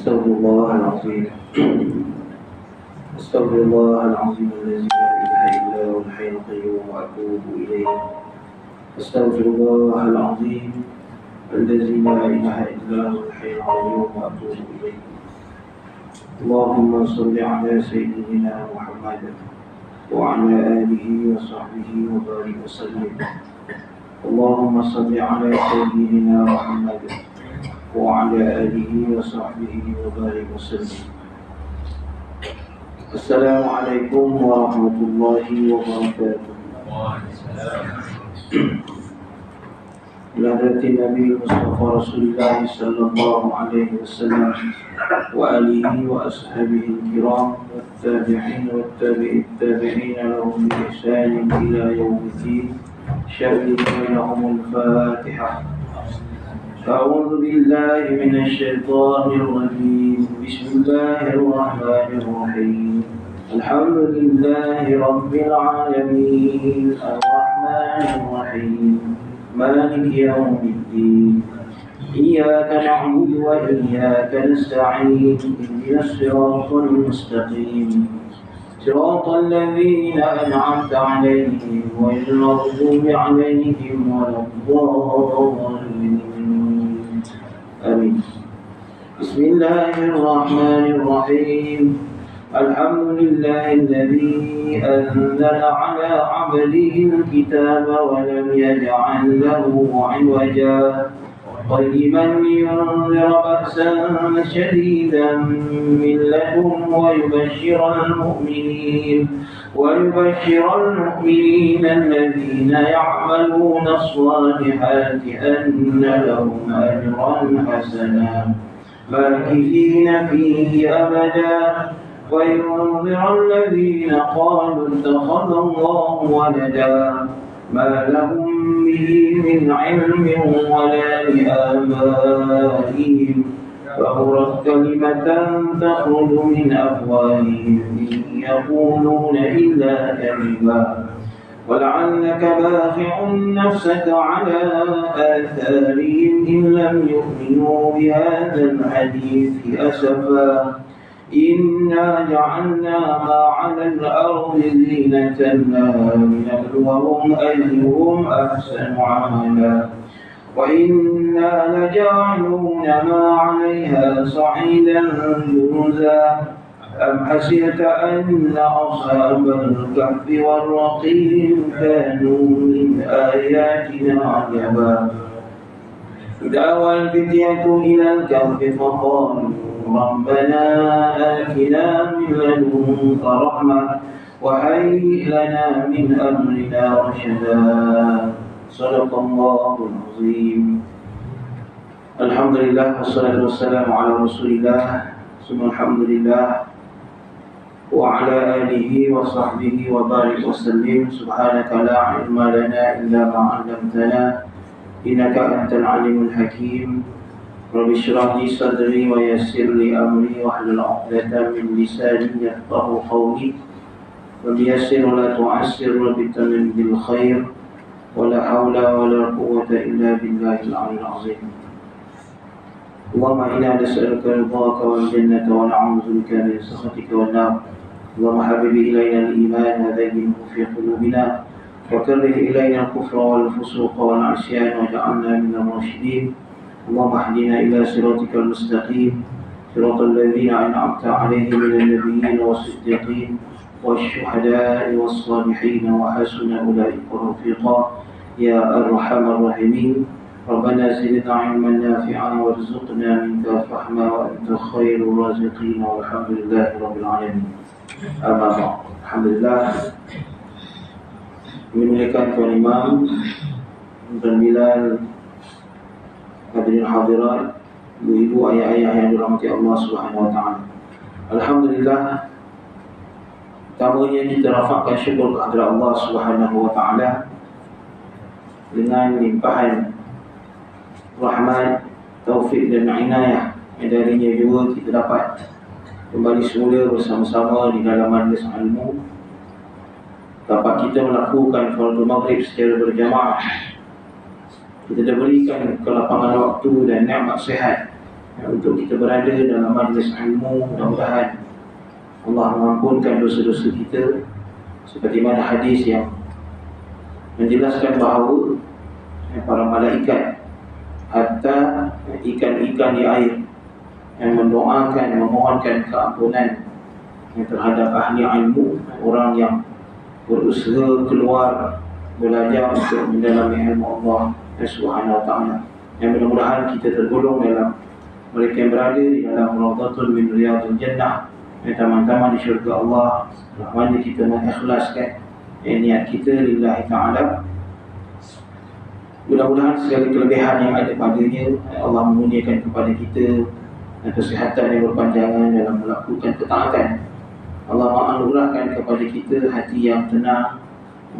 أستغفر الله العظيم أستغفر الله العظيم الذي لا إله إلا هو الحي القيوم وأتوب إليه. أستغفر الله العظيم الذي لا إله إلا هو الحي القيوم وأتوب إليه. اللهم صل على سيدنا محمد وعلى آله وصحبه وبارك وسلم. اللهم صل على سيدنا محمد وعلى آله وصحبه وبارك وسلم. السلام عليكم ورحمة الله وبركاته. لحضرة النبي المصطفى رسول الله صلى الله عليه وسلم وآله وأصحابه الكرام والتابعين والتابعين لهم بإحسان إلى يوم الدين. شهد بينهم الفاتحة. أعوذ بالله من الشيطان الرجيم. بسم الله الرحمن الرحيم. الحمد لله رب العالمين الرحمن الرحيم مالك يوم الدين. إياك نعبد وإياك نستعين. اهدنا الصراط المستقيم صراط الذين أنعمت عليهم غير المغضوب عليهم ولا الضالين. آمين. بسم الله الرحمن الرحيم. الحمد لله الذي أنزل على عبده الكتاب ولم يجعل له عوجا قيما لينذر بأسا شديدا من لدنه ويبشر المؤمنين الذين يعملون الصالحات أن لهم أجرا حسنا ماكثين فيه أبدا وينذر الذين قالوا اتخذ الله ولدا ما لهم به من علم ولا لآبائهم فبرت كلمة تخرج من أفواههم إن يقولون إلا كذبا ولعلك باخع نفسك على آثارهم إن لم يؤمنوا بهذا الحديث أسفا إنا جعلنا ما على الأرض زينة لها لنبلوهم أيهم أحسن عملا وإنا لجاعلون ما عليها صعيدا جرزا أم حسبت أن أصحاب الكهف والرقيم كانوا من آياتنا عجبا إذ أوى الفتية إلى الكهف فقالوا ربنا آتنا من لدنك رحمة وهيئ لنا من أمرنا رشدا. صدق الله العظيم. الحمد لله والصلاة والسلام على رسول الله ثم الحمد لله وعلى آله وصحبه وبارك وسلم. سبحانك لا علم لنا إلا ما علمتنا إنك أنت العليم الحكيم. رب اشرح لي صدري ويسر لي أمري واحلل عقدة من لساني يفقهوا قولي. رب يسر ولا تعسر رب تمم بالخير ولا حول ولا قوة إلا بالله العلي العظيم. اللهم إنا نسألك رضاك والجنة ونعوذ بك من سخطك والنار. اللهم حبب إلينا الإيمان وزينه في قلوبنا وكره إلينا الكفر والفسوق والعصيان واجعلنا من الراشدين. اللهم اهدنا إلى صراطك المستقيم صراط الذين أنعمت عليهم من النبيين والصديقين والشهداء والصالحين وحسن أولئك رفيقا يا أرحم الراحمين. ربنا زدنا علما نافعا وارزقنا منك فهما وأنت خير الرازقين والحمد لله رب العالمين. أما بعد. Alhamdulillah, dimuliakan Tuan Imam dan Bilal, hadirin hadirat, ibu-ibu, ayah-ayah yang dirahmati Allah Subhanahu wa taala. Alhamdulillah, pertamanya kita rafakkan syukur kehadirat Allah Subhanahu wa taala dengan limpahan rahmat, taufik dan inayah yang darinya juga kita dapat kembali semula bersama-sama di dalam majlis ilmu. Dapat kita melakukan fardu maghrib secara berjamaah. Kita diberikan kelapangan waktu dan nikmat sihat untuk kita berada dalam majlis ilmu. Mudah-mudahan Allah mengampunkan dosa-dosa kita, seperti mana hadis yang menjelaskan bahawa para malaikat, hatta ikan-ikan di air, yang mendoakan, memohonkan keampunan terhadap ahli ilmu, orang yang berusaha keluar belajar untuk mendalami ilmu Allah Subhanahu wa ta'ala. Yang mudah-mudahan kita tergolong dalam mereka yang berada di dalam Rawdatul min Riyadil Jannah, taman-taman di syurga Allah, mana kita mengikhlaskan niat kita lillahi ta'ala. Mudah-mudahan segala kelebihan yang ada padanya Allah mengundiakan kepada kita kesihatan yang berpanjangan dalam melakukan ketaatan. Allah menganugerahkan kepada kita hati yang tenang,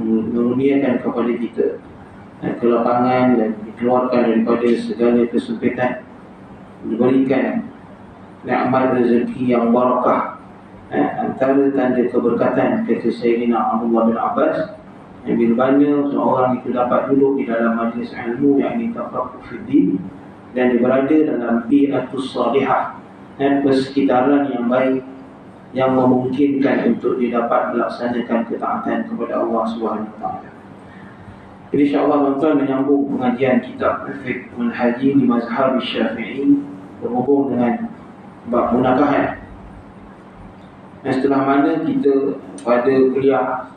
mengundiakan kepada kita kelapangan dan dikeluarkan daripada segala kesempitan, diberikan nikmat rezeki yang barakah. Antara tanda keberkatan, kata Sayyidina Abdullah bin Abbas, yang bila mana seorang itu dapat duduk di dalam majlis ilmu, yakni tafaqquh fi din, dan dia berada dalam bi'atus salihah, persekitaran yang baik yang memungkinkan untuk dia dapat melaksanakan ketaatan kepada Allah Subhanahu wa ta'ala. Jadi insya-Allah tuan-tuan menyambung pengajian kitab Fiqh Manhaji di Mazhab Syafi'i berhubung dengan bab munakahat. Dan setelah mana kita pada kuliah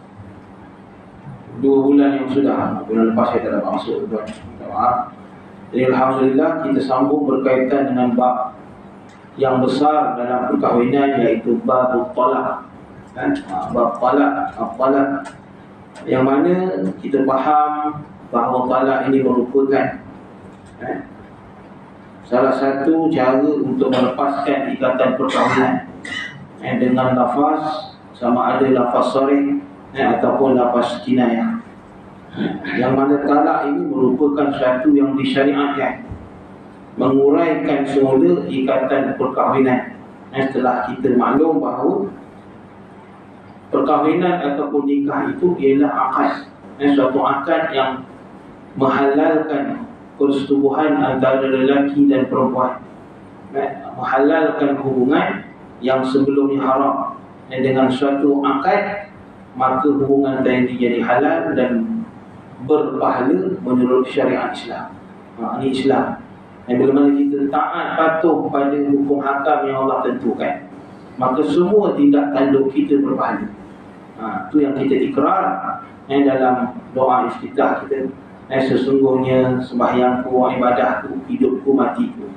2 bulan yang sudah, bulan lepas saya tak dapat masuk, tuan, minta maaf. Jadi alhamdulillah kita sambung berkaitan dengan bab yang besar dalam perkahwinan, iaitu bab talaq. Bab talaq, yang mana kita faham bahawa talaq ini merupakan salah satu cara untuk melepaskan ikatan perkahwinan dengan lafaz, sama ada lafaz sharih ataupun lafaz kinayah. Yang mana talak ini merupakan satu yang disyariatkan, menguraikan semula ikatan perkahwinan. Setelah kita maklum bahawa perkahwinan ataupun nikah itu ialah akad, suatu akad yang menghalalkan persetubuhan antara lelaki dan perempuan, menghalalkan hubungan yang sebelumnya haram. Dengan suatu akad, maka hubungan tadi jadi halal dan berpahala menurut syariat Islam. Ini Islam. Dan bila mana kita taat patuh pada hukum hakam yang Allah tentukan, maka semua tindak tanduk kita berpahala. Itu yang kita ikrar dalam doa iftitah kita. Sesungguhnya sembahyangku, ibadahku, hidupku, matiku,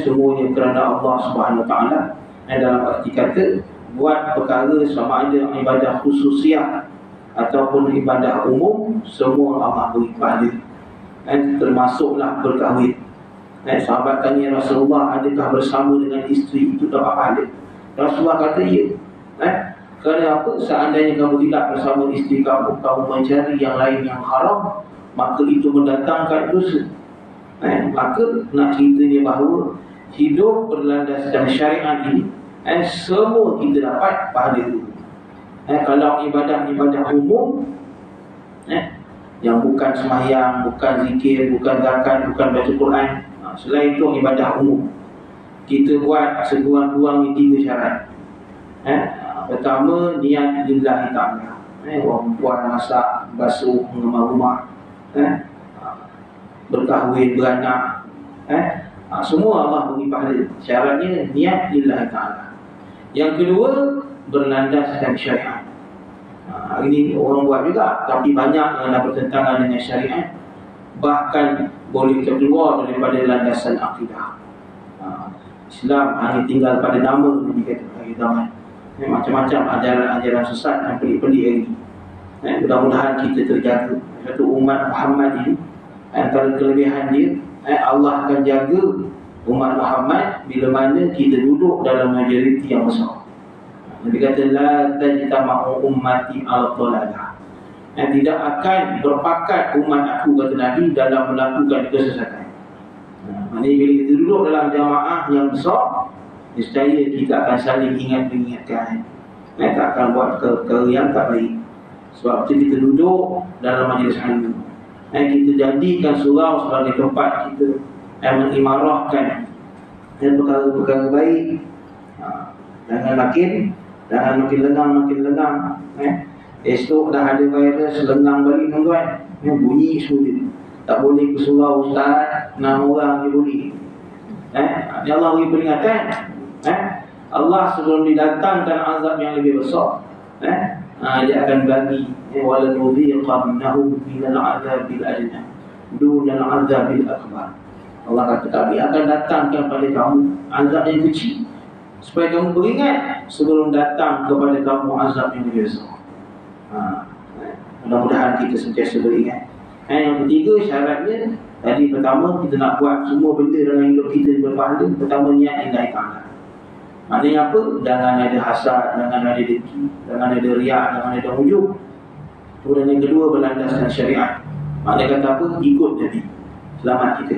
semuanya kerana Allah Subhanahu wa ta'ala. Dalam arti kata, buat perkara sama ada ibadah khususiah ataupun ibadah umum, semua Allah beri pahala. Termasuklah berkahwin. Sahabat tanya Rasulullah, adakah bersama dengan isteri itu dapat pahala? Rasulullah kata ya. Kerana apa? Seandainya kamu tidak bersama isteri kamu, kamu mencari yang lain yang haram, maka itu mendatangkan dosa. Maka nak ceritanya bahawa hidup berlandaskan syariat ini, semua kita dapat pahala itu. Kalau ibadah-ibadah umum, yang bukan sembahyang, bukan zikir, bukan zakat, bukan baca Quran, selain itu ibadah umum, kita buat sekurang-kurangnya 3 syarat. Pertama, niat lillahi ta'ala. Orang buat masak, basuh, mengemar rumah, berkahwin, beranak, semua Allah beri pahala. Syaratnya niat lillahi ta'ala. Yang kedua, berlandaskan syariat. Ini orang buat juga, tapi banyak yang ada bertentangan dengan syariat, bahkan boleh terkeluar daripada landasan akidah. Islam hanya tinggal pada nama, dikata hari zaman. Macam-macam ajaran-ajaran sesat yang pelik-pelik ini. Mudah-mudahan kita terjaga. Satu umat Muhammad ini, antara kelebihan dia, Allah akan jaga umat Muhammad bila mana kita duduk dalam majoriti yang besar. Nabi kata, la tajtama'u ummati al-dhalalah. Tidak akan berpakat umat aku, kata Nabi, dalam melakukan kesesatan. Maksudnya bila kita duduk dalam jamaah yang besar, nescaya kita akan saling ingat-ingatkan. Tak akan buat perkara yang tak baik. Sebab itu kita duduk dalam majlis ilmu. Kita jadikan surau sebagai tempat kita mengimarahkan dan perkara-perkara baik. Jangan makin lengang. Esok dah ada virus, lengang balik tuan-tuan. Bunyi sulit. Tak boleh ke surau ustaz, 6 orang je boleh. Allah beri peringatan. Allah sebelum didatangkan azab yang lebih besar, dia akan bagi wala nudhiqannahum minal azabil adna dunal azabil akbar. Allah kata kami akan datangkan pada kamu azab yang kecil supaya kamu beringat sebelum datang kepada kamu azab yang lebih besar. Mudah-mudahan kita sentiasa beringat. Yang ketiga syaratnya, tadi pertama kita nak buat semua benda dalam hidup kita berpahala. Pertama niat lillahi ta'ala. Maknanya apa? Jangan ada hasad, jangan ada dengki, jangan ada riak, jangan ada ujub. Kemudian yang kedua berlandaskan syariat. Maknanya kata apa? Ikut jadi selamat kita.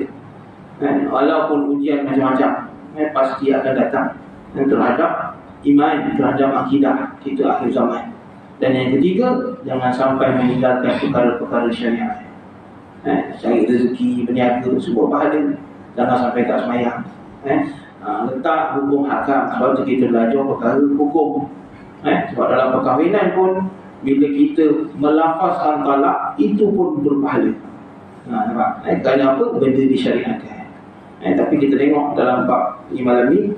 Walaupun ujian macam-macam, pasti akan datang terhadap iman, terhadap akidah kita akhir zaman. Dan yang ketiga, jangan sampai meninggalkan perkara-perkara syariat. Cari rezeki, berniaga, semua pahala. Jangan sampai tak semayang. Letak hukum hakam. Sebab kita belajar perkara hukum. Sebab dalam perkahwinan pun, bila kita melafazkan talak, itu pun berpahala. Nampak? Kerana apa? Benda disyariatkan. Tapi kita tengok dalam bab ini malam ni,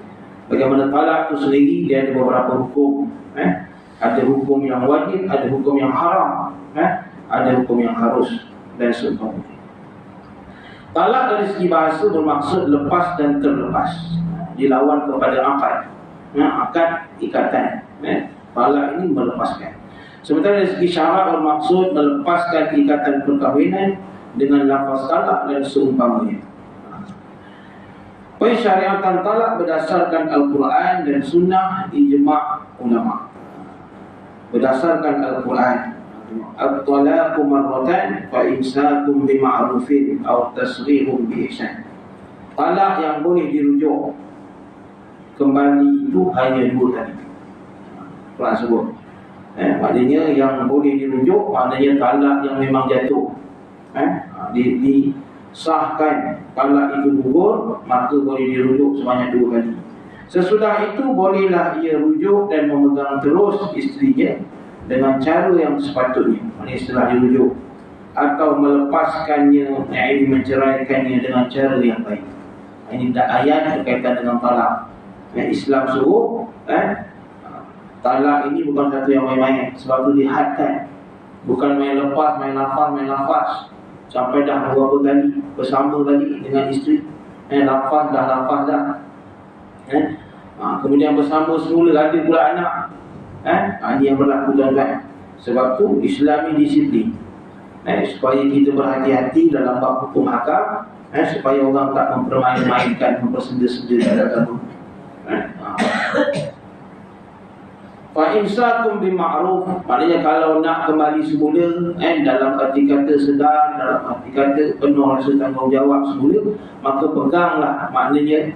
bagaimana talak itu sendiri, dia ada beberapa hukum. Ada hukum yang wajib, ada hukum yang haram, ada hukum yang harus dan sebagainya. Talak dari segi bahasa bermaksud lepas dan terlepas, dilawan kepada akad. Akad ikatan. Talak ini melepaskan. Sementara dari segi syarak bermaksud melepaskan ikatan perkahwinan dengan lafaz talak dan seumpamanya. Pensyariatan talak berdasarkan Al-Quran dan Sunnah ijma' ulama. Berdasarkan Al-Quran, at-talaqu marratan fa imsakum bima'rufin aw tasghirun bi ihsan. Talak yang boleh dirujuk kembali itu hanya 2 kali. Quran sebut. Maknanya yang boleh dirujuk, maknanya talak yang memang jatuh. Disahkan talak itu gugur, maka boleh dirujuk sebanyak 2 kali. Sesudah itu bolehlah ia rujuk dan memegang terus isterinya dengan cara yang sepatutnya. Maksudnya setelah dirujuk, atau melepaskannya, menceraikannya dengan cara yang baik. Ini tak ayat berkaitan dengan talak. Islam suruh talak ini bukan satu yang main-main. Sebab itu dihadkan. Bukan main lepas, main lafaz sampai dah beberapa kali bersama kali dengan isteri. Lafaz dah. Kemudian bersama semula ada pula anak. Ini yang berlaku tuan-tuan. Sebab tu Islam ini disiplin. Supaya kita berhati-hati dalam bab hukum hakam, supaya orang tak mempermain-mainkan, mempersenda-senda dalam agama. Fa imsakum bima'ruf, maknanya kalau nak kembali semula, dalam arti kata sedar, dalam arti kata penuh rasa tanggungjawab semula, maka peganglah, maknanya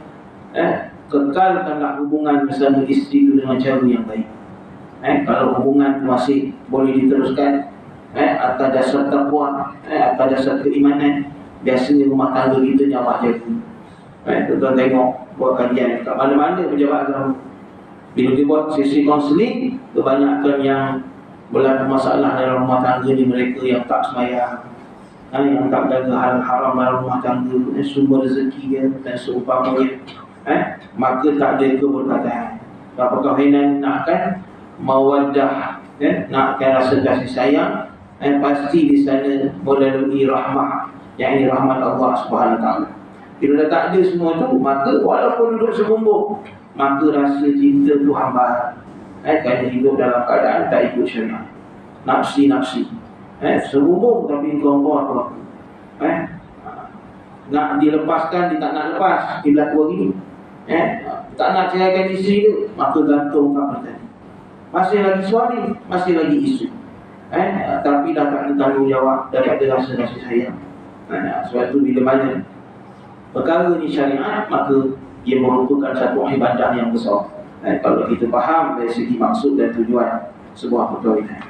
kekalkanlah hubungan bersama isteri itu dengan cara yang baik. Kalau hubungan masih boleh diteruskan atas dasar taqwa, atas dasar keimanan, biasanya rumah tangga kita nyawa jaga. Tuan-tuan tengok buat kajian kat mana-mana pejabat agama, bila dia buat sesi kaunseling, kebanyakan yang berlaku masalah dalam rumah tangga ni mereka yang tak sembahyang, yang tak jaga hal haram dalam rumah tangga, sumber rezeki dia dan seumpamanya. Maka tak ada keberkatan. Perkahwinan nakkan mawaddah, nakkan rasa kasih sayang, pasti di sana melalui rahmah, yakni rahmat Allah Subhanahu Wa Taala. Bila dah tak ada semua tu, maka walaupun duduk sebumbung, maka rasa cinta tu hambar. Kerana hidup dalam keadaan tak ikut syariat, nafsi. Sebumbung tapi kau apa? Nak dilepaskan, dia tak nak lepas, dia berlaku begini. Tak nak ceraikan isteri tu, maka gantung kapal tadi. Masih lagi suami, masih lagi isteri. Tapi dah tak ada tanggungjawab, dah tak ada rasa kasih sayang. Sebab tu bila mana perkara ni syariat, maka ia merupakan satu ibadah yang besar. Kalau kita faham dari segi maksud dan tujuan sebuah perkahwinan.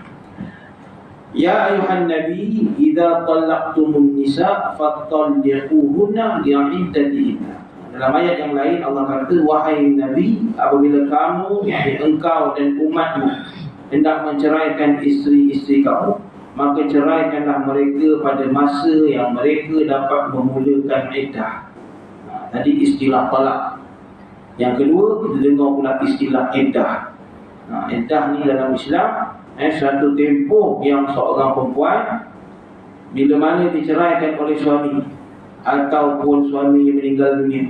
Ya ayuhan nabi, idza talaqtumun nisa fatalliquhunna li'iddatihinna. Dalam ayat yang lain Allah kata, wahai Nabi, apabila kamu, yakni engkau dan umatmu hendak menceraikan isteri-isteri kamu, maka ceraikanlah mereka pada masa yang mereka dapat memulakan iddah. Tadi istilah talak. Yang kedua, kita dengar pula istilah iddah. Iddah ni dalam Islam satu tempoh yang seorang perempuan bila mana diceraikan oleh suami ataupun suami yang meninggal dunia,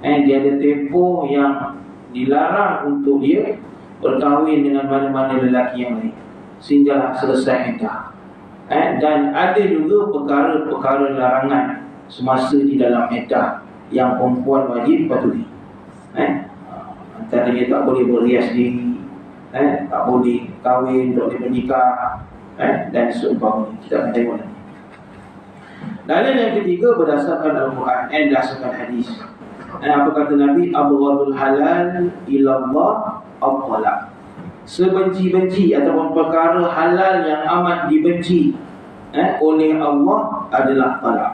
dia ada tempoh yang dilarang untuk dia berkahwin dengan mana-mana lelaki yang lain sehinggalah selesai iddah. Dan ada juga perkara-perkara larangan semasa di dalam iddah yang perempuan wajib patuhi. Antaranya tak boleh berhias diri, tak boleh kahwin, tak boleh menikah, dan seumpamanya. Kita akan tengok nanti. Lalu yang ketiga berdasarkan Al-Quran, berdasarkan hadis. Apa kata Nabi? Abghadul halal ilallah at-talaq. Sebenci-benci ataupun perkara halal yang amat dibenci oleh Allah adalah talak.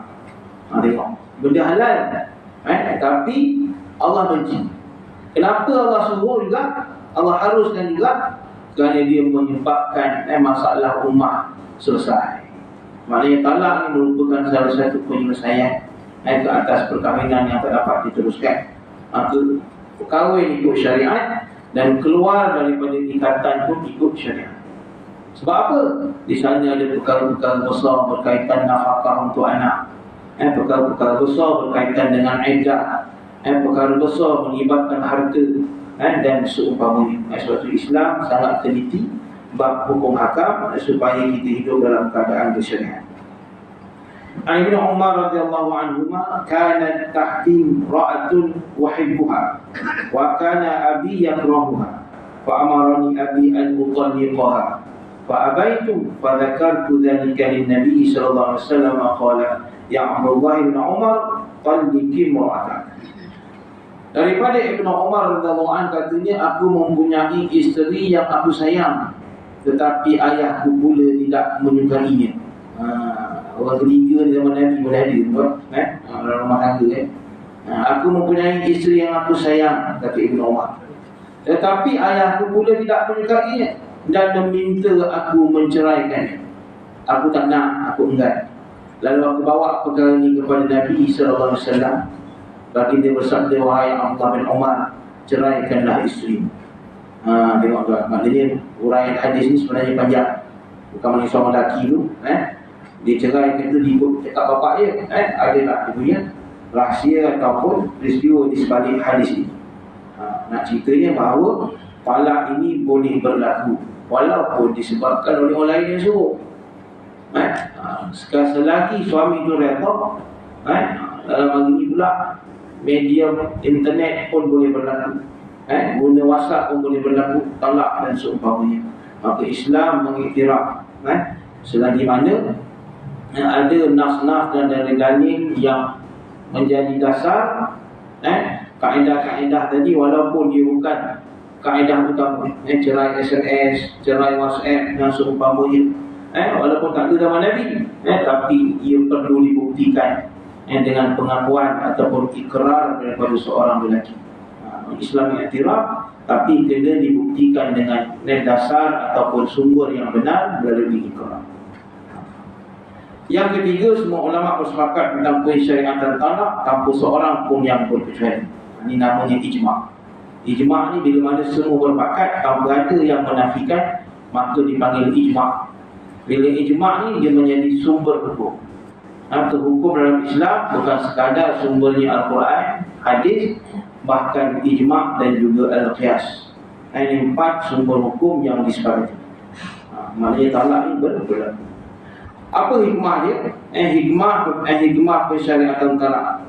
Tengok, benda halal tapi Allah benci. Kenapa Allah suruh juga? Allah haruskan juga kerana dia menyebabkan masalah ummah selesai. Maknanya talak ini merupakan salah satu penyelesaian ke atas perkahwinan yang tak dapat diteruskan. Maka kahwin ikut syariat dan keluar daripada ikatan pun ikut syariat. Sebab apa? Di sana ada perkara-perkara besar berkaitan nafkah untuk anak, perkara-perkara besar berkaitan dengan iddah, perkara besar melibatkan harta dan seumpamanya. Sebab itu Islam sangat teliti bab hukum hakam supaya kita hidup dalam keadaan bersyariat. Ibnu Umar radhiyallahu anhuma kanat tahti ra'atun uhibbuha wa kana abi yakrahuha fa amarani abi an utalliqaha fa abaitu fa dhakartu dhalika lin nabi sallallahu alaihi wasallam qala ya Abdullah bin Umar talliqi imra'atak. Daripada Ibnu Umar radhiyallahu anhu katanya, aku mempunyai isteri yang aku sayang tetapi ayahku pula tidak menyukainya. Orang ketiga di zaman Nabi boleh ada dalam rumah tangga aku mempunyai isteri yang aku sayang, kata Ibnu Umar, tetapi ayahku pula tidak menyukainya dan meminta aku menceraikannya. Aku tak nak, aku enggan. Lalu aku bawa perkara ini kepada Nabi SAW. Baginda bersabda, wahai Abdullah bin Umar, ceraikanlah isteri. Tengok tuan, maknanya uraian hadis ni sebenarnya panjang. Bukan maknanya seorang lelaki tu dia ceraikan tu diikut cakap bapak dia, adalah dia punya rahsia ataupun peristiwa di sebalik hadis ini. Nak ceritanya bahawa talak ini boleh berlaku walaupun disebabkan oleh orang lain yang suruh. Selagi suami itu redha, dalam hari ini pula media internet pun boleh berlaku, guna WhatsApp pun boleh berlaku talak dan seumpamanya. Maka Islam mengiktiraf selagi mana ada nas-nas dan dalil-dalil yang menjadi dasar kaedah-kaedah tadi, walaupun dia bukan kaedah utama, cerai SMS, cerai WhatsApp dan seumpamanya, walaupun tak ada zaman Nabi, tapi ia perlu dibuktikan dengan pengakuan ataupun ikrar daripada seorang lelaki. Islam iktiraf, tapi kena dibuktikan dengan dasar ataupun sumber yang benar melalui ikrar. Yang ketiga, semua ulama bersepakat tentang pensyariatan talak tanpa seorang pun yang berkecuali. Ini namanya ijma'. Ijma' ni bila mana semua bersepakat tanpa ada yang menafikan, maka dipanggil ijma'. Bila ijma' ni dia menjadi sumber hukum. Hukum dalam Islam bukan sekadar sumbernya Al-Quran, hadis, bahkan ijma' dan juga al-qiyas. Ini 4 sumber hukum yang disepakati. Maknanya talak ni berlaku. Apa hikmah dia? Hikmah pensyariatan talak.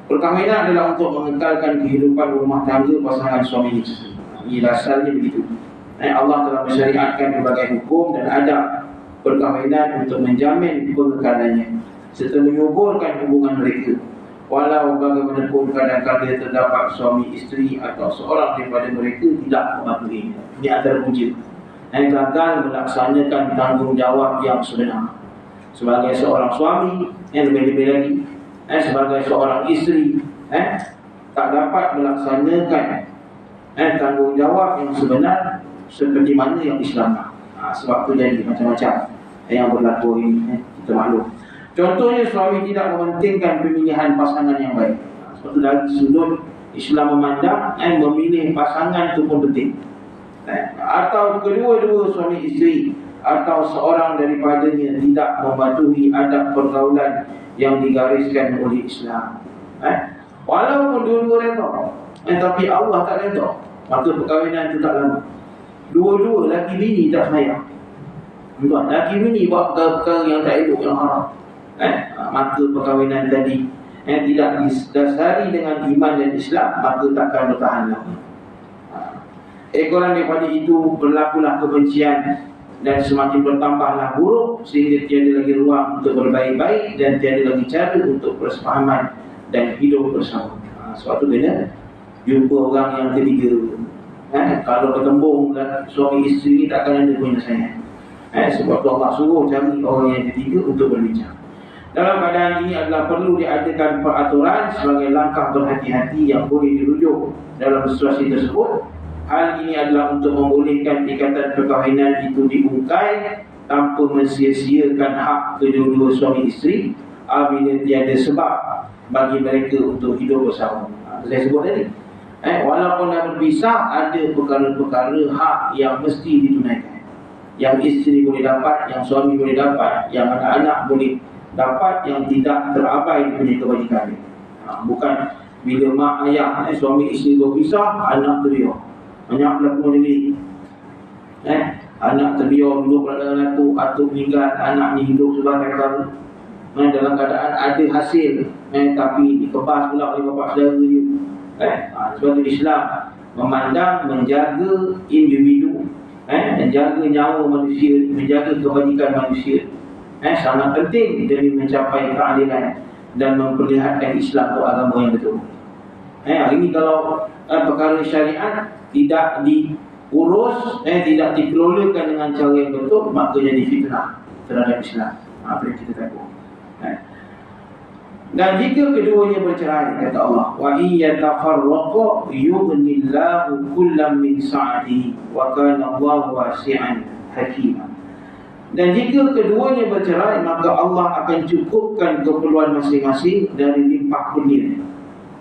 Perkahwinan adalah untuk mengekalkan kehidupan rumah tangga pasangan suami isteri. Ini dasarnya begitu. Allah telah mensyariatkan berbagai hukum dan adab perkahwinan untuk menjamin pengekalannya serta menyuburkan hubungan mereka. Walau bagaimanapun kadang-kadang terdapat suami isteri atau seorang daripada mereka tidak mematuhinya. Ini antara punca gagal melaksanakan tanggungjawab yang sebenar. Sebagai seorang suami, lebih-lebih lagi sebagai seorang isteri, tak dapat melaksanakan tanggungjawab yang sebenar seperti mana yang Islam nak. Sebab tu jadi macam-macam yang berlaku ini, kita maklum. Contohnya, suami tidak mementingkan pemilihan pasangan yang baik. Sebab tu dari sudut Islam memandang memilih pasangan itu pun penting. Atau kedua-dua suami isteri atau seorang daripadanya tidak mematuhi adab pergaulan yang digariskan oleh Islam. Walaupun dua-dua reda, tapi Allah tak reda, maka perkahwinan itu tak lama. Dua-dua laki bini tak sayang, laki bini buat perkara yang tak elok, yang haram, maka perkahwinan tadi tidak didasari dengan iman dan Islam, maka takkan bertahan lama. Ekoran daripada itu berlakulah kebencian dan semakin bertambahlah buruk, sehingga tiada lagi ruang untuk berbaik-baik dan tiada lagi cara untuk bersefahaman dan hidup bersama. Suatu kena jumpa orang yang ketiga. Kalau ketembung suami isteri ni takkan ada punya sayang. Sebab tu Allah suruh cari orang yang ketiga untuk berbincang. Dalam keadaan ini adalah perlu diadakan peraturan sebagai langkah berhati-hati yang boleh dirujuk dalam situasi tersebut. Hal ini adalah untuk membolehkan ikatan perkahwinan itu diungkai tanpa mensia-siakan hak kedua-dua suami isteri apabila tiada sebab bagi mereka untuk hidup bersama. Saya sebut tadi, walaupun dah berpisah, ada perkara-perkara hak yang mesti ditunaikan. Yang isteri boleh dapat, yang suami boleh dapat, yang anak-anak boleh dapat, yang tidak terabai punya kebajikan. Bukan bila mak ayah suami isteri berpisah, anak terbiar. Banyak berlaku jadi anak terbiar duduk pada atuk, atuk meninggal, anak ni hidup sebagai perkara dalam keadaan ada hasil, tapi dikebas pula oleh bapa saudara dia. Sebab itu Islam memandang menjaga individu, menjaga nyawa manusia, menjaga kebajikan manusia sangat penting demi mencapai keadilan dan memperlihatkan Islam itu agama yang betul. Hari ini kalau perkara syariat tidak diurus, tidak dikelolakan dengan cara yang betul, maka jadi fitnah terhadap Islam. Apa yang kita takut. Dan jika keduanya bercerai, kata Allah, wa iyatafarraqa yughnillahu kullam min sa'atihi wa kana Allahu wasi'an hakima. Dan jika keduanya bercerai, maka Allah akan cukupkan keperluan masing-masing dari limpah kurnia.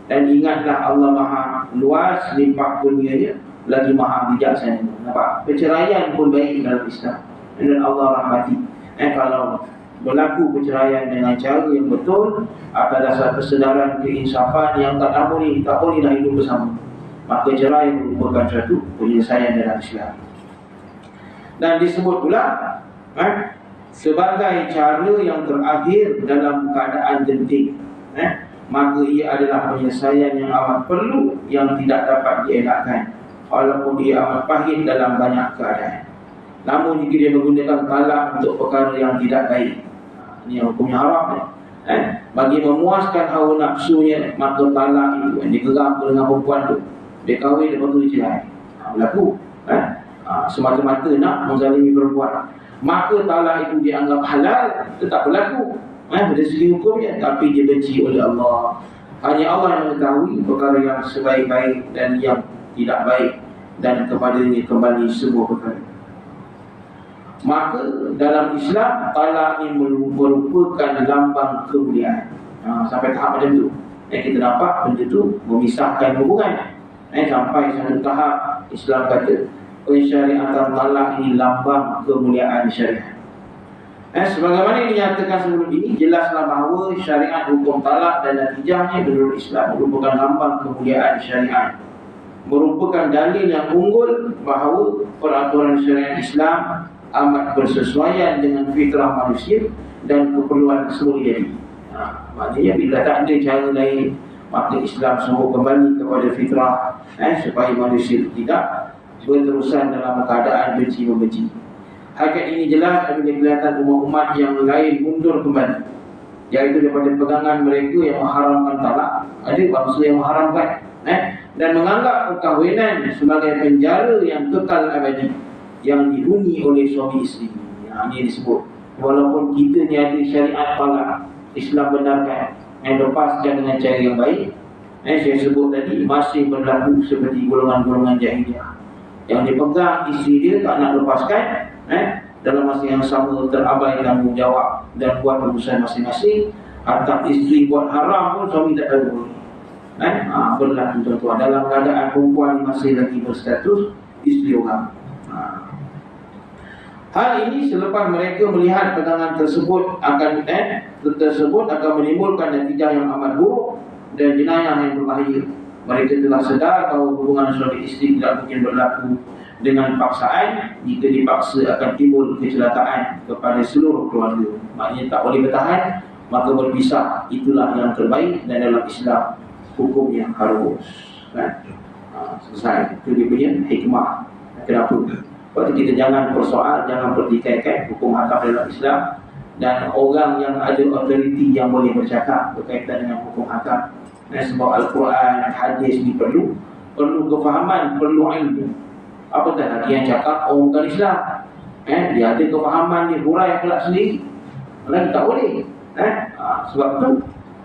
Dan ingatlah Allah Maha luas limpah kurnianya, lagi Maha bijaksana. Nampak? Perceraian pun baik dalam Islam, dan Allah rahmati. Kalau berlaku perceraian dengan cara yang betul, atas dasar kesedaran, keinsafan yang tak bolehlah hidup bersama, maka cerai merupakan satu penyelesaian dalam Islam. Dan disebut pula sebagai cara yang terakhir dalam keadaan genting, maka ia adalah penyelesaian yang amat perlu, yang tidak dapat dielakkan walaupun dia amat pahit dalam banyak keadaan. Namun jika dia menggunakan talak untuk perkara yang tidak baik, ini hukumnya haram. Bagi memuaskan hawa nafsunya, maka talak itu dia geram dengan perempuan tu, dia kahwin, lepas tu dia cerai, berlaku semata-mata nak menzalimi perempuan, maka talak itu dianggap halal, tetap berlaku dari segi hukumnya, tapi dia benci oleh Allah. Hanya Allah yang mengetahui perkara yang sebaik-baik dan yang tidak baik, dan kepadanya kembali semua perkara. Maka dalam Islam, talak ini merupakan lambang kemuliaan. Sampai tahap macam tu, kita nampak benda tu memisahkan hubungan. Sampai satu tahap Islam kata pensyariatan talak ini lambang kemuliaan syariat. Sebagaimana dinyatakan sebelum ini, jelaslah bahawa syariat hukum talak dan natijahnya menurut Islam merupakan lambang kemuliaan syariat, merupakan dalil yang unggul bahawa peraturan syariat Islam amat bersesuaian dengan fitrah manusia dan keperluan semua jadi. Maksudnya bila tak ada cara lain, maka Islam suruh kembali kepada fitrah, supaya manusia tidak berterusan dalam keadaan benci-membenci. Hakikat ini jelas apabila kelihatan umat-umat yang lain mundur kembali, iaitu daripada pegangan mereka yang mengharamkan talak. Ada bangsa yang mengharamkan dan menganggap perkahwinan sebagai penjara yang kekal abadi, yang dihuni oleh suami isteri. Ini disebut, walaupun kita ni ada syariat talak, Islam benarkan, lepaskan dengan cara yang baik, Saya sebut tadi masih berlaku seperti golongan-golongan jahiliyah yang dipegang isteri dia tak nak lepaskan, dalam masa yang sama terabaikan tanggungjawab dan buat urusan masing-masing. Atau isteri buat haram pun suami tak tahu. Berlaku tuan-tuan dalam keadaan perempuan masih lagi berstatus isteri orang. Hal ini selepas mereka melihat pegangan tersebut akan menimbulkan natijah yang amat buruk dan jenayah yang berbahaya. Mereka telah sedar bahawa hubungan suami isteri tidak mungkin berlaku dengan paksaan. Jika dipaksa akan timbul kecelakaan kepada seluruh keluarga. Maknanya tak boleh bertahan, maka berpisah. Itulah yang terbaik, dan dalam Islam hukum yang harus. Selesai. Itu dia punya hikmah. Kenapa? Sebab kita jangan persoal, jangan pertikaikan hukum hakam dalam Islam dan orang yang ada autoriti yang boleh bercakap berkaitan dengan hukum hakam. Sebab Al-Quran, hadis ni perlu kefahaman, perlu ilmu. Apatah lagi yang cakap orang bukan Islam, dia ada kefahaman, dia hurai pula sendiri. Lagi tak boleh. Sebab tu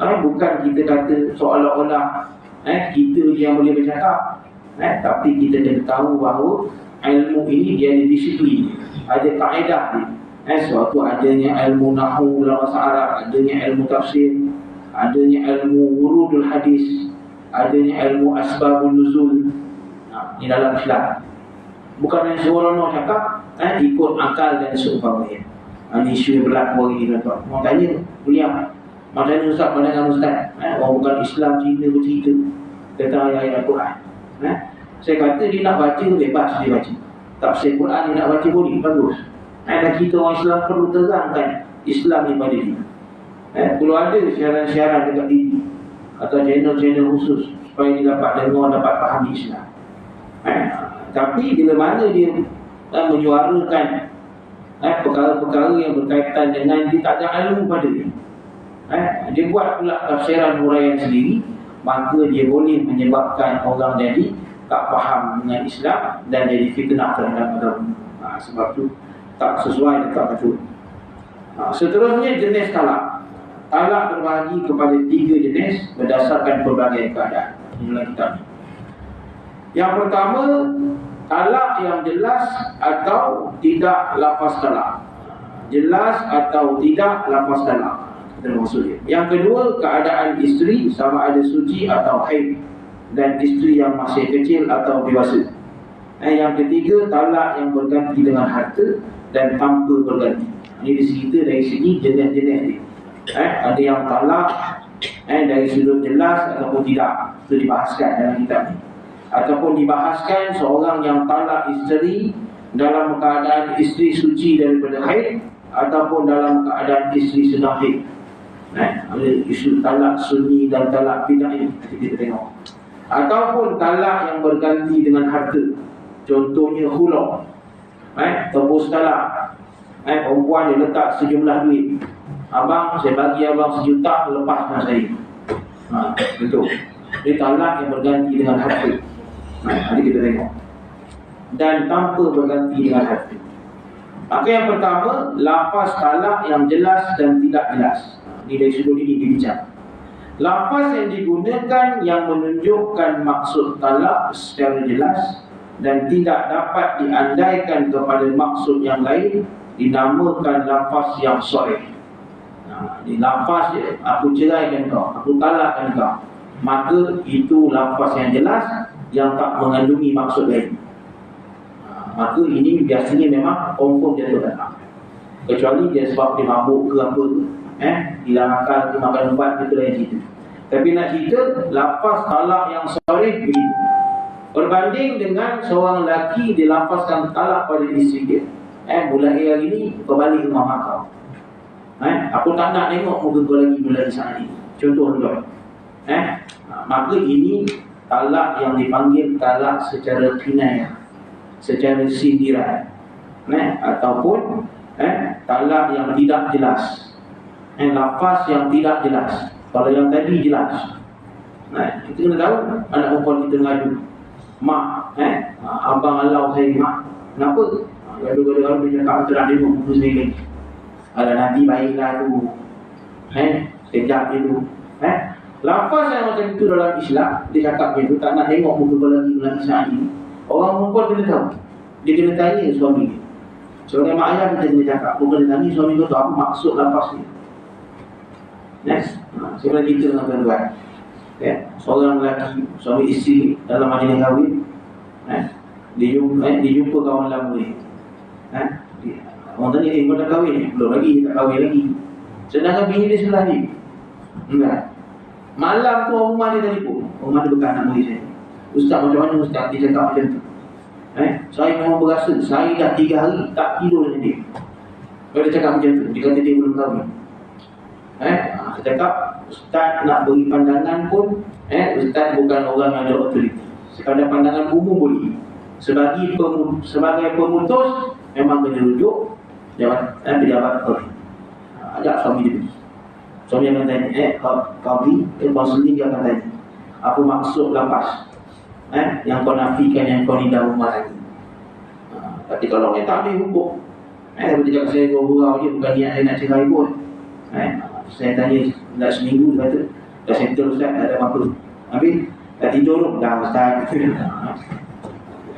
bukan kita kata seolah-olah kita yang boleh bercakap, tapi kita kena tahu bahawa ilmu ini dia ada disiplin, ada kaedah dia. Sebab tu adanya ilmu nahwu dalam bahasa Arab, adanya ilmu tafsir, adanya ilmu wurudul hadis, adanya ilmu asbabun nuzul. Ini dalam Islam. Bukan yang seorang cakap ikut akal dan seumpamanya. Ini isu yang berlaku hari ini, tuan-tuan. Orang tanya, beliau macam mana Ustaz, pandangan Ustaz? Orang bukan Islam Cina bercerita tentang ayat Al-Quran. Saya kata dia nak baca, bebas dia baca. Tafsir Quran dia nak baca boleh, bagus. Dan kita orang Islam perlu terangkan Islam ni pada dia. Kalau ada siaran-siaran dekat TV atau channel-channel khusus supaya dia dapat dengar, dapat fahami Islam. Tapi bila mana dia menyuarakan perkara-perkara yang berkaitan dengan dia tak ada ilmu pada dia, dia buat pula tafsiran huraian sendiri, maka dia boleh menyebabkan orang jadi tak faham dengan Islam dan jadi fitnah terhadap agama. Sebab tu tak sesuai dekat betul. Seterusnya jenis talak. Talak terbahagi kepada 3 jenis berdasarkan berbagai keadaan. Inilah kitab. Yang pertama, talak yang jelas atau tidak lafaz talak. Jelas atau tidak lafaz talak, itu maksudnya. Yang kedua, keadaan isteri sama ada suci atau haid, dan isteri yang masih kecil atau dewasa. Yang ketiga, talak yang berganti dengan harta dan tanpa berganti. Ini dicerita dari segi jenis-jenis ni. Ada yang talak dari sudut jelas ataupun tidak. Itu dibahaskan dalam kitab ni. Ataupun dibahaskan seorang yang talak isteri dalam keadaan isteri suci daripada haid, ataupun dalam keadaan isteri sedang haid. Ada isu talak sunni dan talak bid'ah ini kita tengok. Ataupun talak yang berganti dengan harta. Contohnya khulur, tebus talak. Perempuan dia letak sejumlah duit, abang saya bagi abang 1 juta, lepaskan saya. Betul. Dia talak yang berganti dengan harta. Nanti kita tengok. Dan tanpa berganti dengan harta. Maka yang pertama, lafaz talak yang jelas dan tidak jelas. Ini dari sudut ini dibincang. Lafaz yang digunakan yang menunjukkan maksud talak secara jelas dan tidak dapat diandaikan kepada maksud yang lain dinamakan lafaz yang sharih. Ini lafaz dia, aku ceraikan kau, aku talakkan kau. Maka itu lafaz yang jelas yang tak mengandungi maksud lain. Maka ini biasanya memang confirm jatuh talak. Kecuali dia sebab dia mabuk ke apa ke, hilang akal ke, makan ubat, itu lain cerita. Tapi nak cerita lafaz talak yang sharih begitu. Berbanding dengan seorang lelaki dilafazkan talak pada isteri dia, mulai hari ni kau balik rumah mak kau. Aku tak nak tengok muka kau lagi mulai saat ini. Contoh tuan. Maka ini talak yang dipanggil talak secara kinayah, secara sindiran, ataupun talak yang tidak jelas, lafaz yang tidak jelas. Kalau yang tadi jelas, kita kena tahu anak perempuan kita ngadu, mak, abang alau saya mak, kenapa? Gaduh-gaduh dia cakap terang dia muka sendiri lagi. Alah nanti baiklah tu, sekejap dia tu. Lafaz yang macam itu dalam Islam, dia cakap macam tu, tak nak tengok muka lelaki saat ini. Orang perempuan kena tahu. Dia kena tanya suami dia. Sebagai mak ayah kita kena cakap, bukan dia tanya suami tu apa maksud lafaz ni. Next, saya pernah cerita dengan tuan-tuan. Seorang lelaki, suami isteri dalam majlis kahwin, dia jumpa kawan lama ni. Orang tanya, kau dah kahwin ni? Belum lagi, tak kahwin lagi. Sedangkan bini dia sebelah ni. Enggak. Malam tu orang rumah dia telefon. Orang rumah dia bukan anak murid saya. Ustaz, macam mana Ustaz? Dia cakap macam tu. Saya memang berasa, saya dah 3 hari tak tidur dengan dia. Dia cakap macam tu. Dia kata dia belum kahwin. Saya cakap, Ustaz nak beri pandangan pun, Ustaz bukan orang yang ada otoriti. Sekadar pandangan umum boleh. Sebagai pemutus, memang kena rujuk pejabat kahwin. Ajak suami dia pergi. Suami akan tanya, kahwin, konseling dia akan tanya, apa maksud lapas yang kau nafikan, yang kau ni dah rumah lagi. Tapi kalau orang tak boleh hukum, dia cakap saya gurau je, bukan niat saya nak cerai pun. Saya tanya, dah seminggu, dia kata dah settle Ustaz, tak ada apa-apa. Habis, dah tidur tu, dah Ustaz.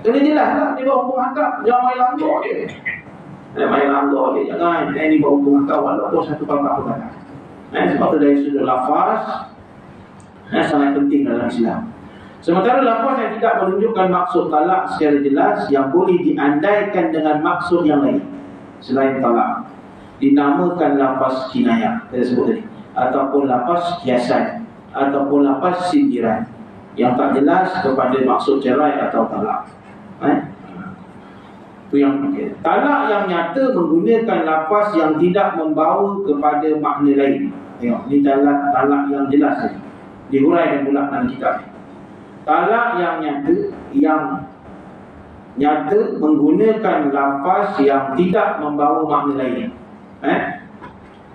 Kena jelas lah, dia bawa hukum akak, jangan main langgar dia. Main langgar dia, jangan ni bawa hukum akak, walaupun satu bapak pun tak. Sebab tu dari sudut lafaz sangat penting dalam Islam. Sementara lafaz yang tidak menunjukkan maksud talak secara jelas, yang boleh diandaikan dengan maksud yang lain selain talak, dinamakan lafaz kinayah, kita sebut tadi, ataupun lafaz kiasan, ataupun lafaz sindiran yang tak jelas kepada maksud cerai atau talak. Itu yang talak yang nyata menggunakan lafaz yang tidak membawa kepada makna lain. Tengok, ini talak yang jelas tadi, dihuraikan pula dalam kitab. Talak yang nyata menggunakan lafaz yang tidak membawa makna lain,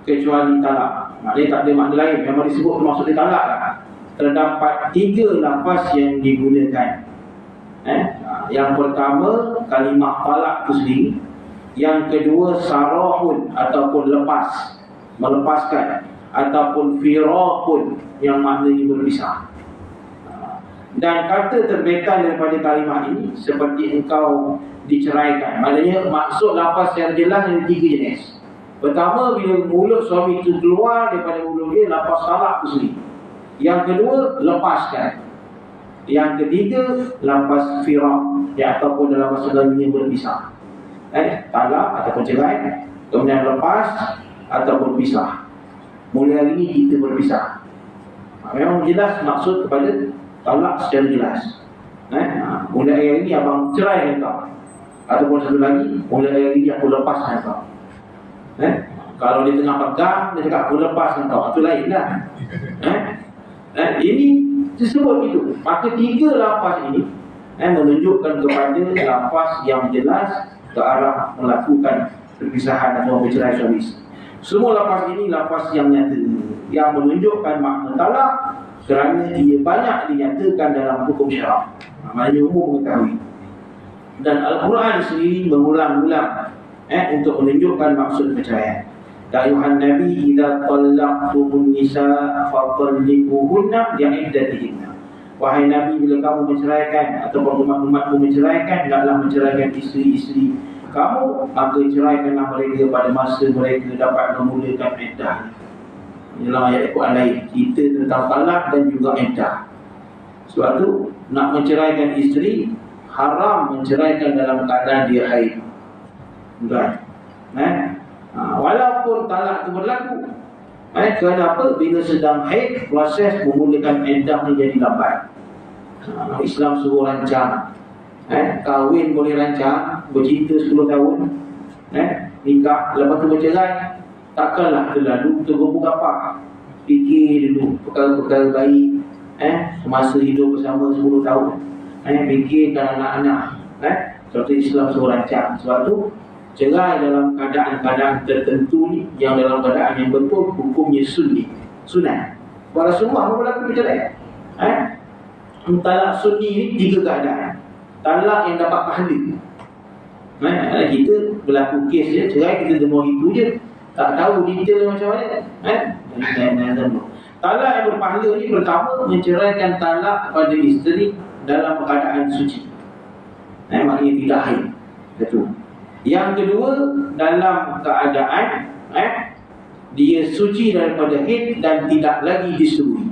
kecuali talak. Maknanya tak ada makna lain, memang disebut maksud dia talak lah. Terdapat 3 lafaz yang digunakan. Yang pertama, kalimah talak itu sendiri. Yang kedua, sarahun ataupun lepas, melepaskan, ataupun firaqun yang maknanya berpisah. Dan kata terbaikan daripada kalimah ini seperti engkau diceraikan. Maknanya maksud lafaz yang jelas ada 3 jenis. Pertama, bila mulut suami itu keluar daripada mulut dia, lafaz talak itu sendiri. Yang kedua, lepaskan. Yang ketiga, lafaz firaq, ataupun dalam bahasa Melayu berpisah. Talak ataupun cerai, kemudian lepas ataupun pisah. Mulai hari ini kita berpisah. Memang jelas maksud kepada talak secara jelas. Mulai hari ini abang cerai dengan kau, ataupun satu lagi, mulai hari ini aku lepaskan kau. Kalau dia tengah pegang, dia cakap aku lepaskan kau, itu lain lah. Ini disebut itu. Maka 3 lafaz ini menunjukkan kepada lafaz yang jelas ke arah melakukan perpisahan atau bercerai suami isteri. Semua lafaz ini lafaz yang nyata, yang menunjukkan makna talak, kerana ia banyak dinyatakan dalam hukum syarak. Maknanya umum mengetahui. Dan Al-Quran sendiri mengulang-ulang untuk menunjukkan maksud perceraian. Ya ayuhan nabi idza talaqtumun nisaa fatalliquhunna li'iddatihinna. Wahai nabi, bila kamu menceraikan ataupun umat-umatmu menceraikan, hendaklah menceraikan isteri-isteri kamu, maka ceraikanlah mereka pada masa mereka dapat memulakan iddah. Dalam ayat Al-Quran lain cerita tentang talak dan juga iddah. Sebab tu nak menceraikan isteri, haram menceraikan dalam keadaan dia haid. Bukan? Walaupun talak itu berlaku, kenapa? Bila sedang haid, proses memulakan iddah ni jadi lambat. Islam suruh rancang. Kahwin boleh rancang, bercinta 10 tahun, nikah, lepas tu bercerai. Takkanlah terlalu tergubuk apa. Fikir dulu perkara-perkara baik, semasa hidup bersama 10 tahun, fikirkan anak-anak. Seperti Islam suruh rancang. Sebab tu cerai dalam keadaan-keadaan tertentu ni, yang dalam keadaan yang betul, hukumnya sunat. Pada semua apa berlaku bercerai. Talak sunni ni 3 keadaan. Talak yang dapat pahala. Kita berlaku kes je, cerai kita dengar itu je, tak tahu detail macam mana. Talak yang berpahala ni pertama menceraikan talak pada isteri dalam keadaan suci. Maknanya tidak haid. Satu. Yang kedua, dalam keadaan dia suci daripada haid dan tidak lagi disetujui.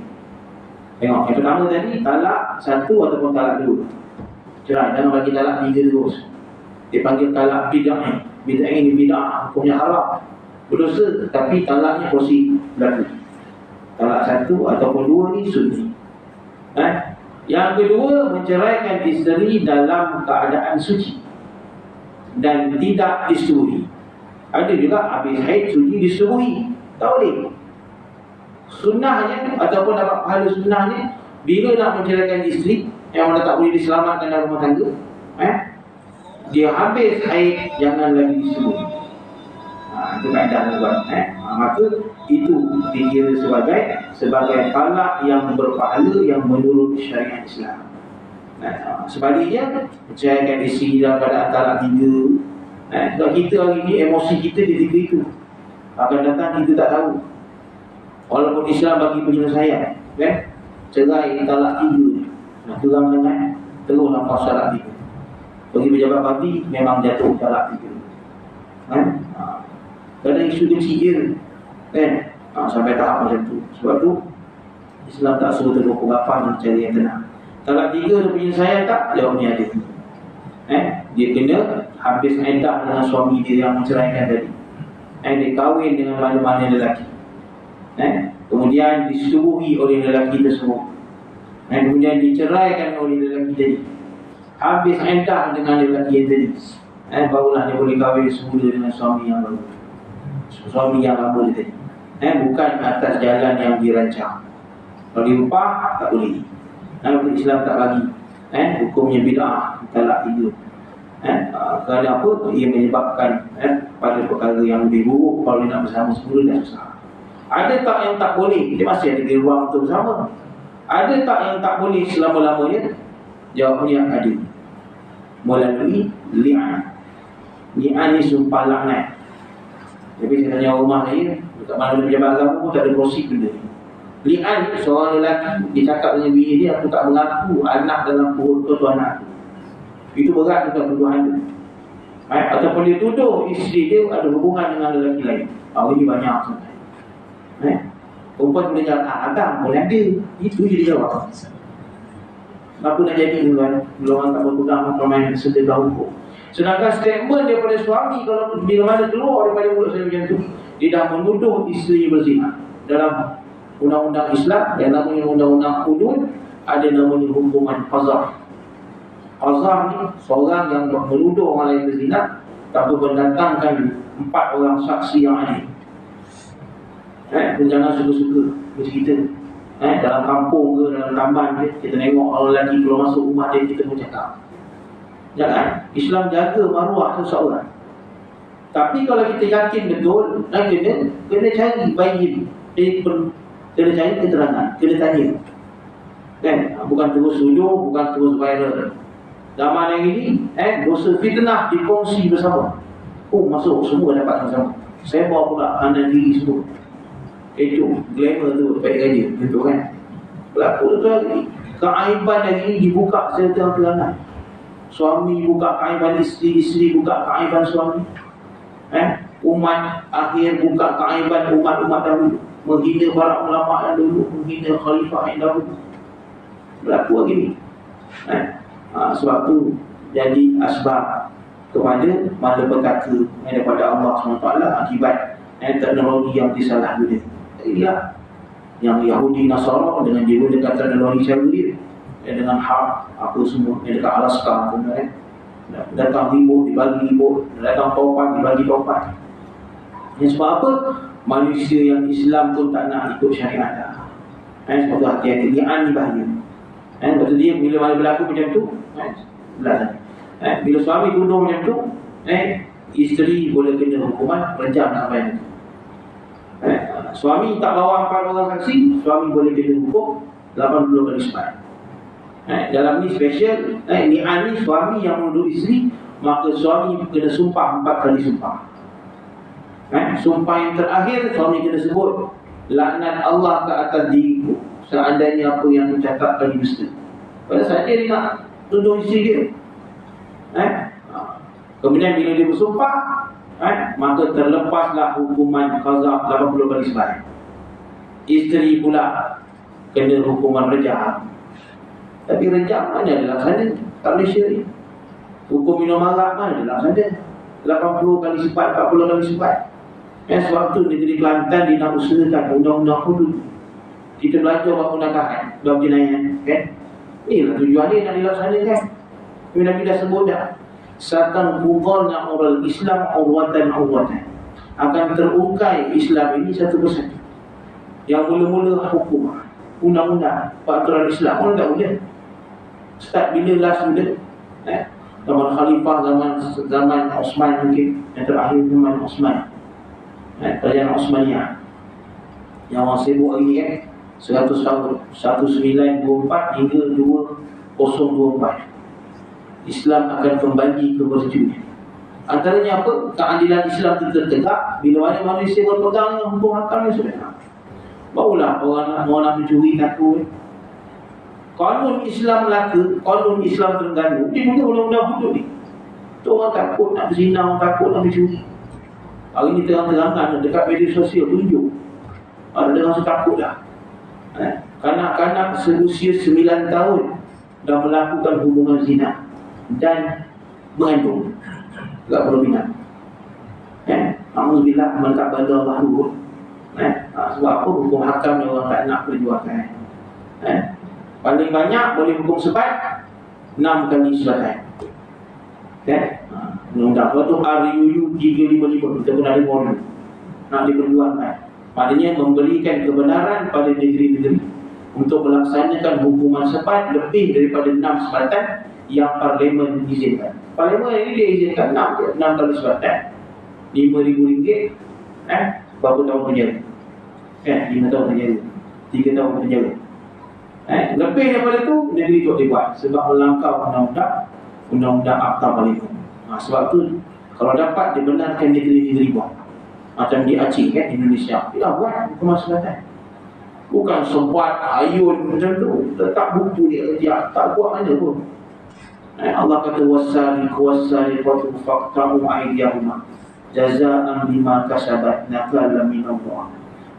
Tengok, yang pertama tadi talak satu ataupun talak dua. Cerai, jangan bagi talak tiga terus. Dia panggil talak bid'ah. Bid'ah ini bid'ah, hukumnya haram, berdosa, tapi talaknya posisi berlaku. Talak satu ataupun dua ni sunni. Yang kedua, menceraikan isteri dalam keadaan suci dan tidak disetujui. Ada juga habis haid suci disetujui, tak boleh. Sunnahnya ataupun dapat pahala sunnahnya, bila nak menceraikan isteri yang mana tak boleh diselamatkan dalam rumah tangga, dia habis haid jangan lagi disetujui. Itu kaedah buat. Maka itu dikira sebagai talak yang berpahala yang menurut syariat Islam. Sebaliknya, menceraikan isteri dalam keadaan talak tiga. Sebab kita hari ini emosi kita ketika itu akan datang kita tak tahu. Walaupun Islam bagi penyelesaian, cerai talak tiga ni, terang dengan terus nampak talak tiga. Bagi pejabat parti memang jatuh talak tiga. Kadang isu kecil je, sampai tahap macam tu. Sebab tu Islam tak suruh terpukul apa dengan cara yang tenang. Talak tiga ada penyelesaian tak? Jawabnya ada. Dia kena habis iddah dengan suami dia yang menceraikan tadi. Dia kahwin dengan mana-mana lelaki. Kemudian disetujui oleh lelaki tersebut. Kemudian diceraikan oleh lelaki tadi. Habis iddah dengan lelaki yang tadi. Barulah dia boleh kahwin semula dengan suami yang baru. Suami yang lama dia tadi. Bukan atas jalan yang dirancang. Kalau diupah tak boleh. Hukum Islam tak bagi. Hukumnya bid'ah, talak tiga. Kerana apa? Ia menyebabkan pada perkara yang lebih buruk. Kalau dia nak bersama semula dah susah. Ada tak yang tak boleh? Dia masih ada ruang untuk bersama. Ada tak yang tak boleh selama-lamanya? Jawabnya ada. Melalui li'an. Li'an ni sumpah laknat. Tapi saya tanya rumah saya, dekat mana pejabat agama pun tak ada proses benda ni. Li'an, seorang lelaki dia cakap dengan bini dia, aku tak mengaku anak dalam perut tu anak aku. Itu berat bukan tuduhan tu. Ataupun dia tuduh isteri dia ada hubungan dengan lelaki lain. Ini banyak sangat. Perempuan boleh jawab, agam boleh ada. Itu je dia jawab. Apa nak jadi tu kan? Bila orang tak berpegang permain sedekah hukum. Sedangkan statement daripada suami, kalau bila mana keluar daripada mulut saya macam tu, dia dah menuduh isteri berzina. Dalam undang-undang Islam, yang namanya undang-undang hudud, ada namanya hukuman qazaf. Qazaf ni seorang yang menuduh orang lain berzina tanpa mendatangkan 4 orang saksi yang adil. Jangan suka-suka macam kita. Dalam kampung ke, dalam tamban ke, kita tengok orang lelaki keluar masuk rumah dia, kita pun cakap. Jangan. Islam jaga maruah seseorang. Tapi kalau kita yakin betul, kena cari bayi. Kena cari keterangan, kena tanya. Bukan terus tuduh, bukan terus viral. Zaman yang ini, dosa fitnah dikongsi bersama. Masuk, semua dapat sama-sama. Saya bawa pula kanan diri semua. Itu, glamour tu, baik kerja. Betul kan? Berlaku tu lagi. Keaiban yang ini dibuka secara terang-terangan. Suami buka keaiban isteri, isteri buka keaiban suami. Umat akhir buka keaiban umat-umat dahulu. Menghina para ulama yang dulu, menghina khalifah yang dahulu. Berlaku lagi ni. Sebab tu jadi asbab kepada malapetaka daripada Allah SWT akibat teknologi yang disalahguna. Inilah yang Yahudi Nasara dengan dia gunakan teknologi cara dia, dengan hak apa semua yang dekat Alaska pun datang ribut dibagi ribut, datang taupan dibagi taupan. Sebab apa? Manusia yang Islam pun tak nak ikut syariat dah. Sebab tu hati-hati, li'an ni bahaya. Sebab tu dia bila mana berlaku macam tu, bila suami tuduh macam tu, isteri boleh kena hukuman rejam sampai nanti. Suami tak bawa 4 orang saksi, suami boleh kena hukum 80 kali sepat. Dalam ni special, li'an ni suami yang menuduh isteri, maka suami kena sumpah 4 kali sumpah. Sumpah yang terakhir suami kena sebut laknat Allah ke atas diriku seandainya apa yang aku cakap tadi dusta. Pada saat dia nak tuduh isteri dia, kemudian bila dia bersumpah, maka terlepaslah hukuman qazaf 80 kali sembahyang. Isteri pula kena hukuman rejam. Tapi rejam mana dalam sana? Tak boleh syirik. Hukum minum arak mana dalam sana? 80 kali sempat, 40 kali sempat. Sebab tu negeri Kelantan dia nak usahakan undang-undang hudud. Kita belajar bab penakahan, bab jenayah, kan? Inilah tujuan dia nak dilaksanakan. Nabi dah sebut dah. Satan qudalna ural Islam urwatan. Akan terungkai Islam ini satu persatu. Yang mula-mula hukum, undang-undang, peraturan Islam pun tak boleh. Start bila last mula? Zaman Khalifah, zaman Osman mungkin. Yang terakhir zaman Osman. Kerajaan Osmaniyah. Yang orang sibuk hari ni 100 tahun, 1924 hingga 2024. Islam akan kembali ke berjunya. Antaranya apa? Keadilan Islam itu tertegak bila mana manusia berpegang dengan hukum hakam yang sudah. Barulah orang nak mencuri takut. Kanun Islam laka, kanun Islam terganggu, dia juga undang-undang hudud ni. Tu orang takut nak berzina, orang takut nak mencuri. Hari ni terang-terangan dekat media sosial tunjuk. Ada rasa takut dah. Kanak-kanak seusia 9 tahun dah melakukan hubungan zina dan mengandung. Tak perlu ingat. Alhamdulillah mantap pada Allah dulu. Sebab apa hukum hakam yang orang tak nak perjuangkan. Paling banyak boleh hukum sebat 6 kali sebatan. Undang-undang tu RUU 355 kita pun ada modul nak diperjuangkan. Maknanya memberikan kebenaran pada negeri-negeri untuk melaksanakan hukuman sebat lebih daripada 6 sebatan yang Parlimen izinkan. Parlimen ini dia izinkan 6 kali sebatan, RM5,000. Berapa tahun penjara? 5 tahun penjara, 3 tahun penjara. Lebih daripada tu negeri tak dibuat sebab melangkau undang-undang Akta Parlimen. Sebab tu kalau dapat dibenarkan negeri-negeri buat. Macam di Aceh kan, Indonesia, dia buat hukuman sebatan. Bukan sempat ayun macam tu, letak buku dia tak buat mana pun. Allah kata wasariqatu faqta'u aydiyahuma jazaa'an bima kasabat nakalan min Allah.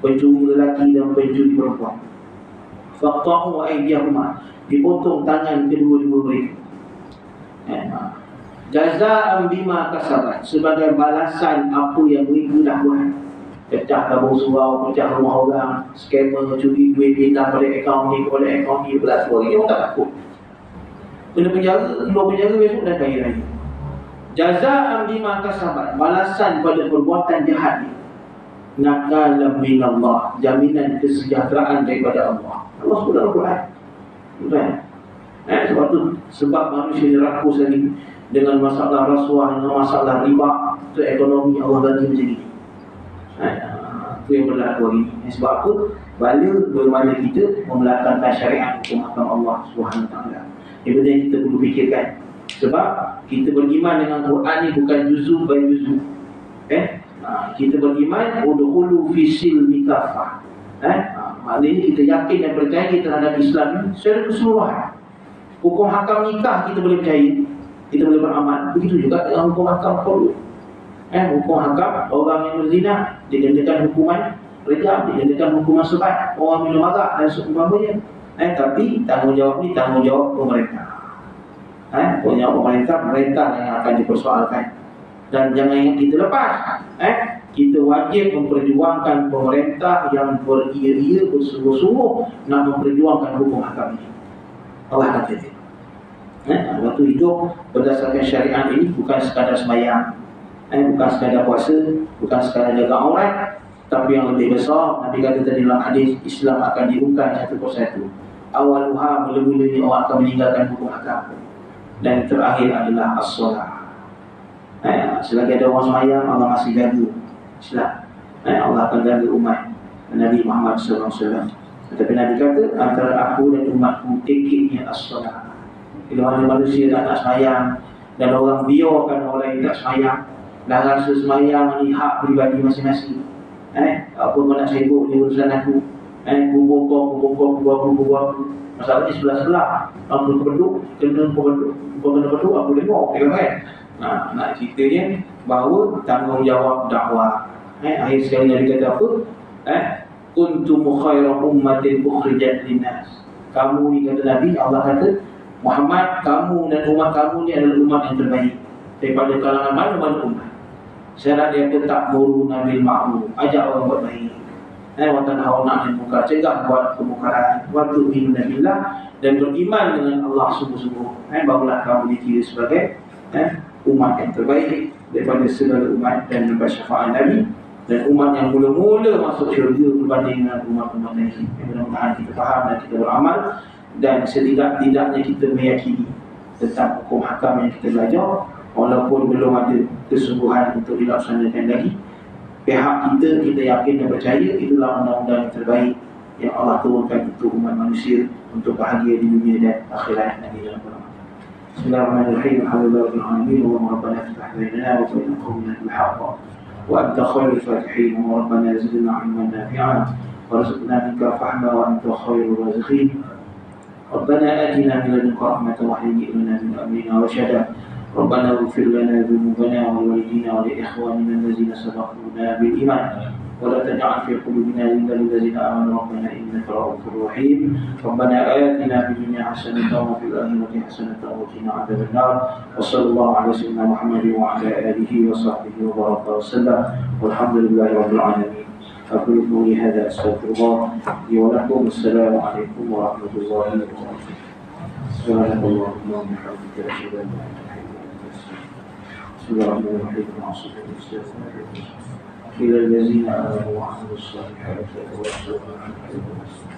Pencuri lelaki dan pencuri perempuan, faqta'u aydiyahuma, dipotong tangan kedua-dua mereka. Jazaa'an bima kasabat, sebagai balasan apa yang mereka dah buat. Pecah tabung surau, pecah rumah orang, scammer, curi duit, pindah pada akaun ni kepada akaun ni, belas orang. Ini orang tak takut. Kena penjara, keluar penjara besok dah kaya lagi. Jazaa'an bima kasabat, balasan pada perbuatan jahat ni. Nakalan min Allah, jaminan kesejahteraan daripada Allah. Allah sudah buat. Sebab tu, sebab manusia ni rakus lagi dengan masalah rasuah, dengan masalah riba, tu ekonomi Allah bagi macam ni. Itu yang berlaku hari ini. Sebab apa? Bagaimana kita memelaksanakan syariat hukum hakam Allah SWT. Ini benda yang kita perlu fikirkan. Sebab kita beriman dengan Quran ni bukan juzuk by juzuk. Kita beriman udkhulu fi silmi kafah. Maknanya kita yakin dan percaya terhadap Islam ini secara keseluruhan. Hukum hakam nikah kita boleh percaya, kita boleh beramal. Begitu juga dengan hukum hakam khulud. Hukum hakam orang yang berzina dikenakan hukuman rejam, dikenakan hukuman sebat, orang minum arak dan seumpamanya. Tapi tanggungjawab ni tanggungjawab pemerintah. Tanggungjawab pemerintah yang akan dipersoalkan. Dan jangan ingat kita lepas. Kita wajib memperjuangkan pemerintah yang beria-ia bersungguh-sungguh nak memperjuangkan hukum hakam ini. Allah kata dia. Waktu hidup berdasarkan syariat ini bukan sekadar sembahyang, bukan sekadar puasa, bukan sekadar jaga aurat, tapi yang lebih besar, Nabi kata tadi dalam hadis, Islam akan diungkap satu persatu. Awaluha, mula-mulanya orang akan meninggalkan hukum hakam. Dan terakhir adalah as-solah. Selagi ada orang sembahyang, Allah masih jaga Islam. Allah akan jaga umat Nabi Muhammad SAW. Tetapi Nabi kata, antara aku dan umatku tikitnya as-solah. Bila mana manusia tak nak sembahyang dan orang biarkan orang lain tak sembahyang, dan rasa sembahyang ni hak pribadi masing-masing, Apa kau nak sibuk ni urusan aku? Kubur. Masalahnya sebelah-sebelah. Aku penduduk, kena penduduk, aku tengok, kan? Nak ceritanya bahawa tanggungjawab dakwah. Akhir sekali Nabi kata apa? Kuntum khairu ummatin ukhrijat linnas. Kamu ni kata Nabi, Allah kata Muhammad, kamu dan umat kamu ni adalah umat yang terbaik daripada kalangan mana-mana umat. Syarat dia tak muruna bil ma'ruf, ajak orang buat baik. Wa tanhauna 'anil munkar, cegah buat kemungkaran. Wa tu'minu billah, dan beriman dengan Allah sungguh-sungguh. Barulah kamu dikira sebagai umat yang terbaik daripada segala umat dan mendapat syafaat Nabi, dan umat yang mula-mula masuk syurga berbanding dengan umat-umat lain. Mudah-mudahan kita faham dan kita beramal, dan setidak-tidaknya kita meyakini tentang hukum hakam yang kita belajar, walaupun belum ada kesungguhan untuk dilaksanakan lagi. Pihak kita yakin dan percaya itulah undang-undang yang terbaik yang Allah turunkan untuk umat manusia, untuk bahagia di dunia dan akhirat nanti dalam Quran. Bismillahirrahmanirrahim. Alhamdulillahirabbil alamin. Allahumma rabbana iftah bainana wa bain qaumina bil haqq wa anta khairul fatihin. Wa rabbana zidna 'ilman nafi'an warzuqna minka fahma wa anta khairur raziqin. Rabbana atina min ladunka rahmatan wa hayyi' lana min amrina rashada. ربنا اغفر لنا ذنوبنا ولوالدينا ولإخواننا الذين سبقونا بالإيمان ولا تجعل في قلوبنا غلا للذين آمنوا ربنا إنك رؤوف رحيم ربنا آتنا في الدنيا حسنة وفي الآخرة حسنة وقنا عذاب النار وصلى الله على سيدنا محمد وعلى آله وصحبه وبارك وسلم والحمد لله رب العالمين. أقول قولي هذا أستغفر الله لي ولكم. السلام عليكم ورحمة الله وبركاته. سبحانك اللهم وبحمدك أشهد أن لا إله إلا أنت بسم الله الرحمن الرحيم. وعصر الاستغفار إلى الذين آمنوا وعملوا الصالحات وتواصوا بالحق وتواصوا